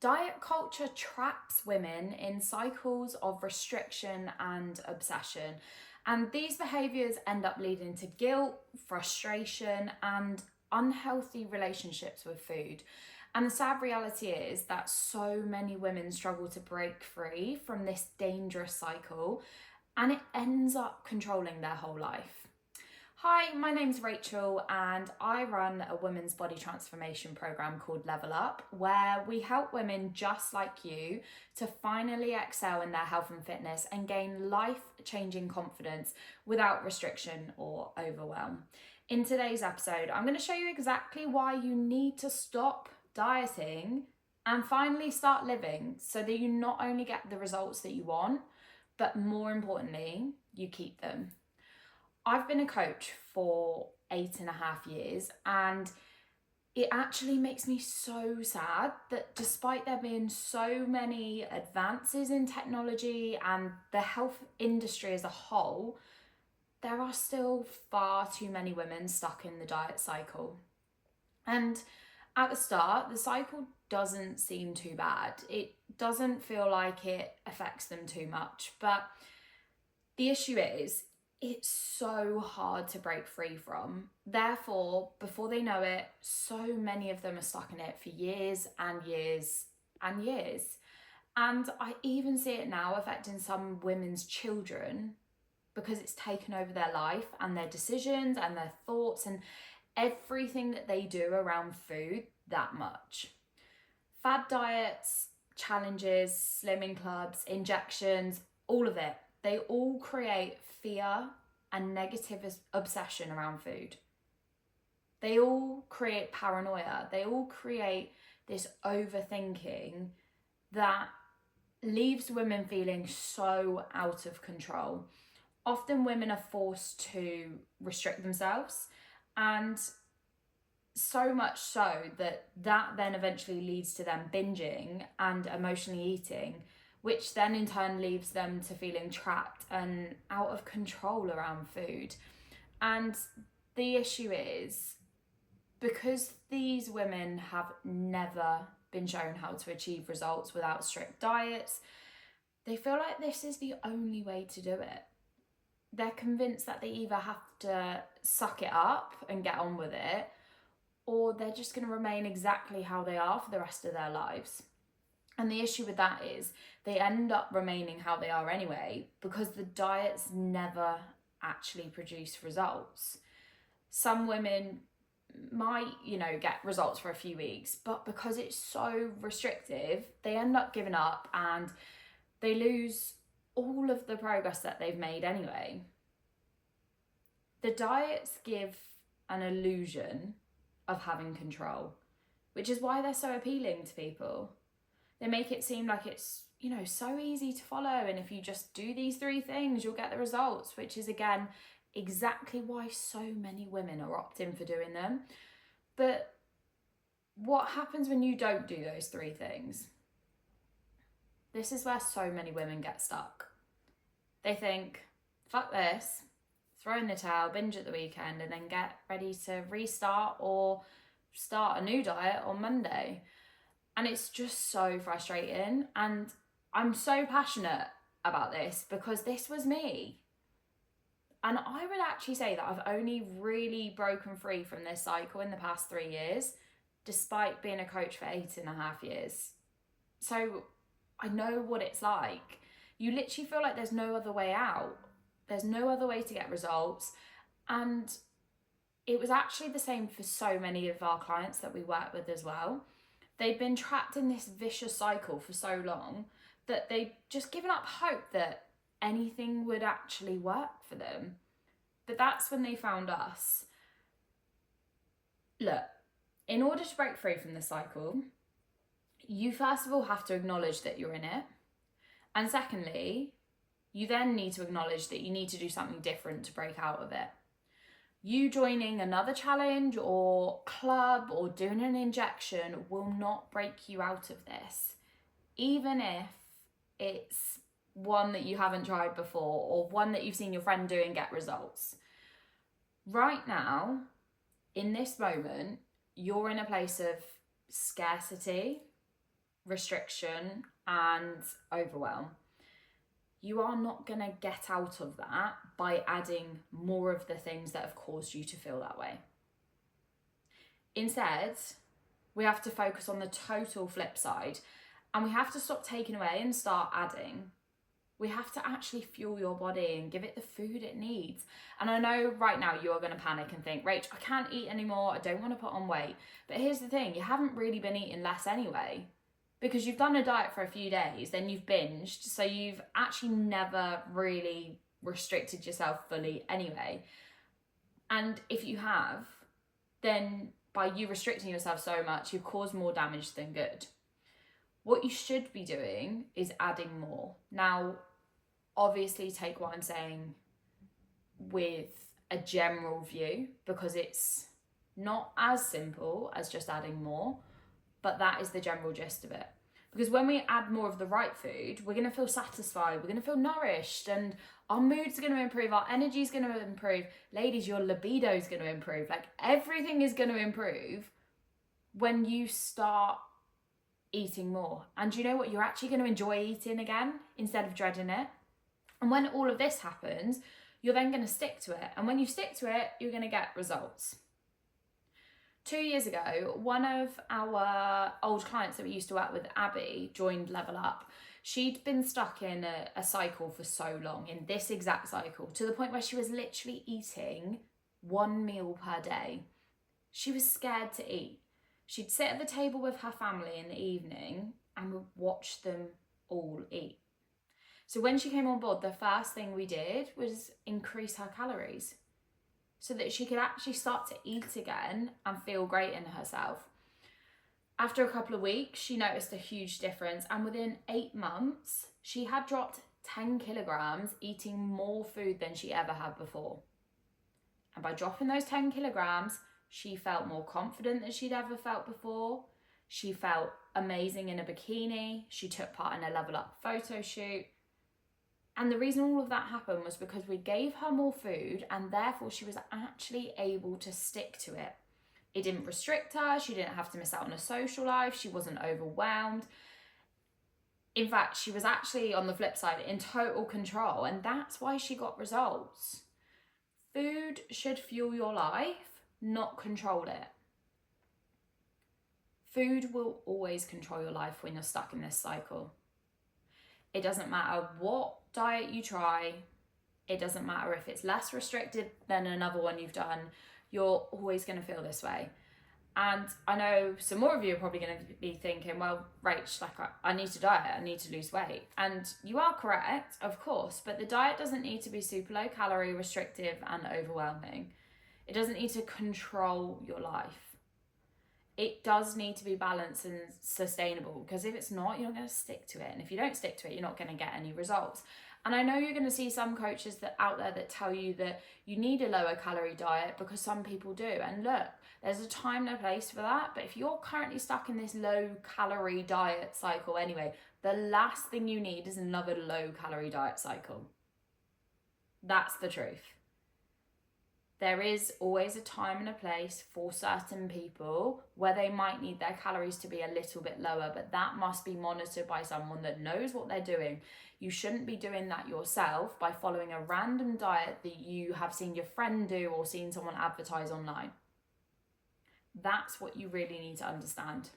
Diet culture traps women in cycles of restriction and obsession. And these behaviours end up leading to guilt, frustration, and unhealthy relationships with food. And the sad reality is that so many women struggle to break free from this dangerous cycle, and it ends up controlling their whole life. Hi, my name's Rachel, and I run a women's body transformation program called Level Up, where we help women just like you to finally excel in their health and fitness and gain life changing confidence without restriction or overwhelm. In today's episode, I'm going to show you exactly why you need to stop dieting and finally start living so that you not only get the results that you want, but more importantly, you keep them. I've been a coach for 8.5 years, and it actually makes me so sad that despite there being so many advances in technology and the health industry as a whole, there are still far too many women stuck in the diet cycle. And at the start, the cycle doesn't seem too bad. It doesn't feel like it affects them too much, but the issue is, it's so hard to break free from. Therefore, before they know it, so many of them are stuck in it for years and years and years. And I even see it now affecting some women's children because it's taken over their life and their decisions and their thoughts and everything that they do around food that much. Fad diets, challenges, slimming clubs, injections, all of it. They all create fear and negative obsession around food. They all create paranoia. They all create this overthinking that leaves women feeling so out of control. Often women are forced to restrict themselves, and so much so that then eventually leads to them binging and emotionally eating, which then in turn leaves them to feeling trapped and out of control around food. And the issue is, because these women have never been shown how to achieve results without strict diets, they feel like this is the only way to do it. They're convinced that they either have to suck it up and get on with it, or they're just going to remain exactly how they are for the rest of their lives. And the issue with that is they end up remaining how they are anyway because the diets never actually produce results. Some women might, get results for a few weeks, but because it's so restrictive, they end up giving up and they lose all of the progress that they've made anyway. The diets give an illusion of having control, which is why they're so appealing to people. They make it seem like it's, so easy to follow, and if you just do these 3 things, you'll get the results, which is again exactly why so many women are opting for doing them. But what happens when you don't do those 3 things? This is where so many women get stuck. They think, fuck this, throw in the towel, binge at the weekend, and then get ready to restart or start a new diet on Monday. And it's just so frustrating. And I'm so passionate about this because this was me. And I would actually say that I've only really broken free from this cycle in the past 3 years, despite being a coach for 8.5 years. So I know what it's like. You literally feel like there's no other way out. There's no other way to get results. And it was actually the same for so many of our clients that we work with as well. They'd been trapped in this vicious cycle for so long that they'd just given up hope that anything would actually work for them. But that's when they found us. Look, in order to break free from the cycle, you first of all have to acknowledge that you're in it. And secondly, you then need to acknowledge that you need to do something different to break out of it. You joining another challenge or club or doing an injection will not break you out of this, even if it's one that you haven't tried before or one that you've seen your friend do and get results. Right now, in this moment, you're in a place of scarcity restriction and overwhelm, you are not going to get out of that by adding more of the things that have caused you to feel that way. Instead, we have to focus on the total flip side, and we have to stop taking away and start adding. We have to actually fuel your body and give it the food it needs. And I know right now you are going to panic and think, Rach, I can't eat anymore. I don't want to put on weight. But here's the thing, you haven't really been eating less anyway, because you've done a diet for a few days, then you've binged. So you've actually never really restricted yourself fully anyway. And if you have, then by you restricting yourself so much, you've caused more damage than good. What you should be doing is adding more. Now, obviously take what I'm saying with a general view, because it's not as simple as just adding more, but that is the general gist of it. Because when we add more of the right food, we're going to feel satisfied, we're going to feel nourished, and our mood's going to improve, our energy's going to improve. Ladies, your libido's going to improve. Like, everything is going to improve when you start eating more. And you know what? You're actually going to enjoy eating again instead of dreading it. And when all of this happens, you're then going to stick to it. And when you stick to it, you're going to get results. 2 years ago, one of our old clients that we used to work with, Abby, joined Level Up. She'd been stuck in a cycle for so long, in this exact cycle, to the point where she was literally eating one meal per day. She was scared to eat. She'd sit at the table with her family in the evening and would watch them all eat. So when she came on board, the first thing we did was increase her calories so that she could actually start to eat again and feel great in herself. After a couple of weeks, she noticed a huge difference, and within 8 months, she had dropped 10 kilograms, eating more food than she ever had before. And by dropping those 10 kilograms, she felt more confident than she'd ever felt before. She felt amazing in a bikini. She took part in a Level Up photo shoot. And the reason all of that happened was because we gave her more food, and therefore she was actually able to stick to it. It didn't restrict her. She didn't have to miss out on a social life. She wasn't overwhelmed. In fact, she was actually, on the flip side, in total control, and that's why she got results. Food should fuel your life, not control it. Food will always control your life when you're stuck in this cycle. It doesn't matter what diet you try. It doesn't matter if it's less restricted than another one you've done. You're always going to feel this way. And I know some more of you are probably going to be thinking, well, Rach, like, I need to diet, I need to lose weight. And you are correct, of course, but the diet doesn't need to be super low calorie, restrictive and overwhelming. It doesn't need to control your life. It does need to be balanced and sustainable, because if it's not, you're not going to stick to it. And if you don't stick to it, you're not going to get any results. And I know you're going to see some coaches that out there that tell you that you need a lower calorie diet, because some people do. And look, there's a time and a place for that. But if you're currently stuck in this low calorie diet cycle anyway, the last thing you need is another low calorie diet cycle. That's the truth. There is always a time and a place for certain people where they might need their calories to be a little bit lower, but that must be monitored by someone that knows what they're doing. You shouldn't be doing that yourself by following a random diet that you have seen your friend do or seen someone advertise online. That's what you really need to understand.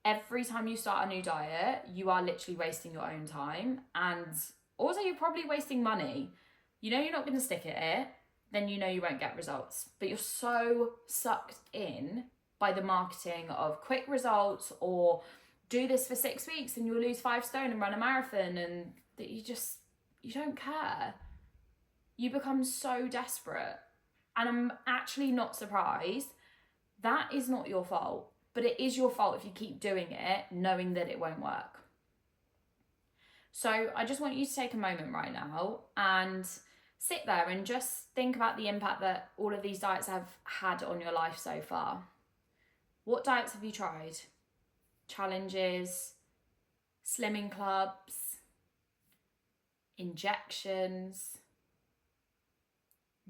Every time you start a new diet, you are literally wasting your own time, and also you're probably wasting money. You know you're not going to stick at it, then you know you won't get results. But you're so sucked in by the marketing of quick results, or do this for 6 weeks and you'll lose 5 stone and run a marathon, and that you don't care. You become so desperate. And I'm actually not surprised. That is not your fault, but it is your fault if you keep doing it knowing that it won't work. So I just want you to take a moment right now and sit there and just think about the impact that all of these diets have had on your life so far. What diets have you tried? Challenges, slimming clubs, injections.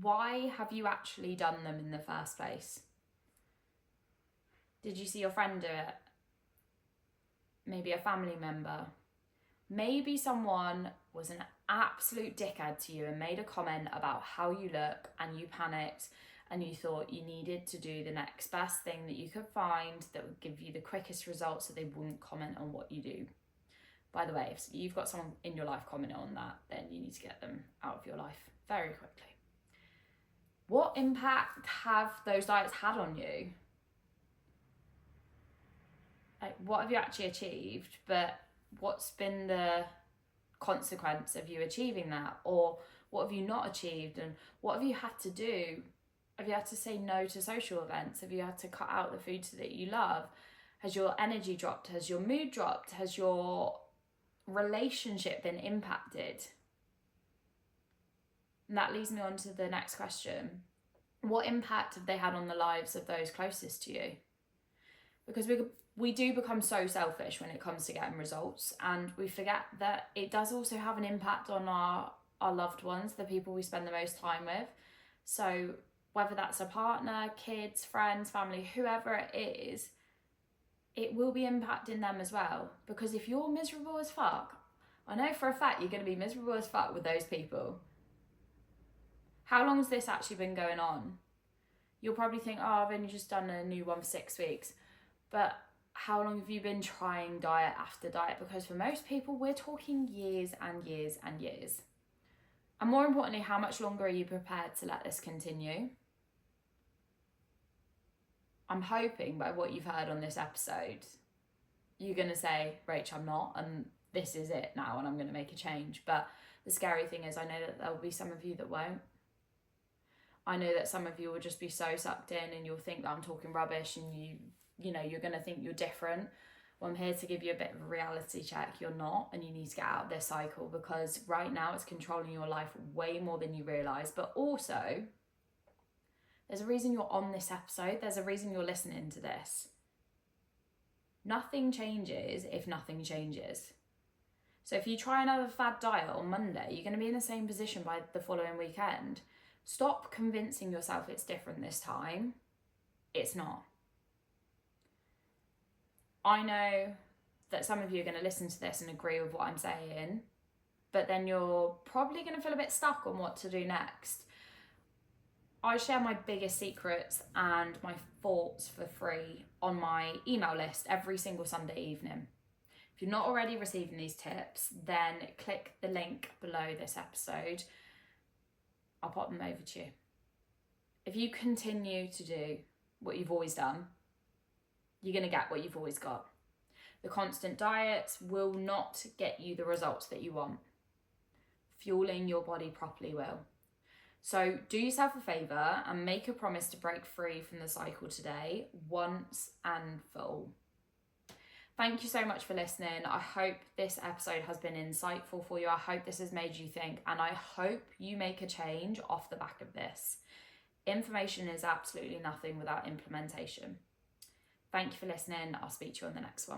Why have you actually done them in the first place? Did you see your friend do it? maybe a family member, maybe someone was an absolute dickhead to you and made a comment about how you look, and you panicked and you thought you needed to do the next best thing that you could find that would give you the quickest results so they wouldn't comment on what you do. By the way, if you've got someone in your life commenting on that, then you need to get them out of your life very quickly. What impact have those diets had on you? Like, what have you actually achieved, but what's been the consequence of you achieving that? Or what have you not achieved, and what have you had to do? Have you had to say no to social events? Have you had to cut out the foods that you love? Has your energy dropped? Has your mood dropped? Has your relationship been impacted? And that leads me on to the next question. What impact have they had on the lives of those closest to you? Because we do become so selfish when it comes to getting results, and we forget that it does also have an impact on our loved ones, the people we spend the most time with. So whether that's a partner, kids, friends, family, whoever it is, it will be impacting them as well. Because if you're miserable as fuck, I know for a fact you're going to be miserable as fuck with those people. How long has this actually been going on? You'll probably think, oh, I've only just done a new one for 6 weeks. But how long have you been trying diet after diet? Because for most people, we're talking years and years and years. And more importantly, how much longer are you prepared to let this continue? I'm hoping by what you've heard on this episode, you're going to say, Rach, I'm not, and this is it now, and I'm going to make a change. But the scary thing is, I know that there will be some of you that won't. I know that some of you will just be so sucked in, and you'll think that I'm talking rubbish, and you know, you're going to think you're different. Well, I'm here to give you a bit of a reality check. You're not, and you need to get out of this cycle, because right now it's controlling your life way more than you realise. But also, there's a reason you're on this episode. There's a reason you're listening to this. Nothing changes if nothing changes. So if you try another fad diet on Monday, you're going to be in the same position by the following weekend. Stop convincing yourself it's different this time. It's not. I know that some of you are going to listen to this and agree with what I'm saying, but then you're probably going to feel a bit stuck on what to do next. I share my biggest secrets and my thoughts for free on my email list every single Sunday evening. If you're not already receiving these tips, then click the link below this episode. I'll pop them over to you. If you continue to do what you've always done, you're going to get what you've always got. The constant diets will not get you the results that you want. Fueling your body properly will. So do yourself a favour and make a promise to break free from the cycle today, once and for all. Thank you so much for listening. I hope this episode has been insightful for you. I hope this has made you think, and I hope you make a change off the back of this. Information is absolutely nothing without implementation. Thank you for listening. I'll speak to you on the next one.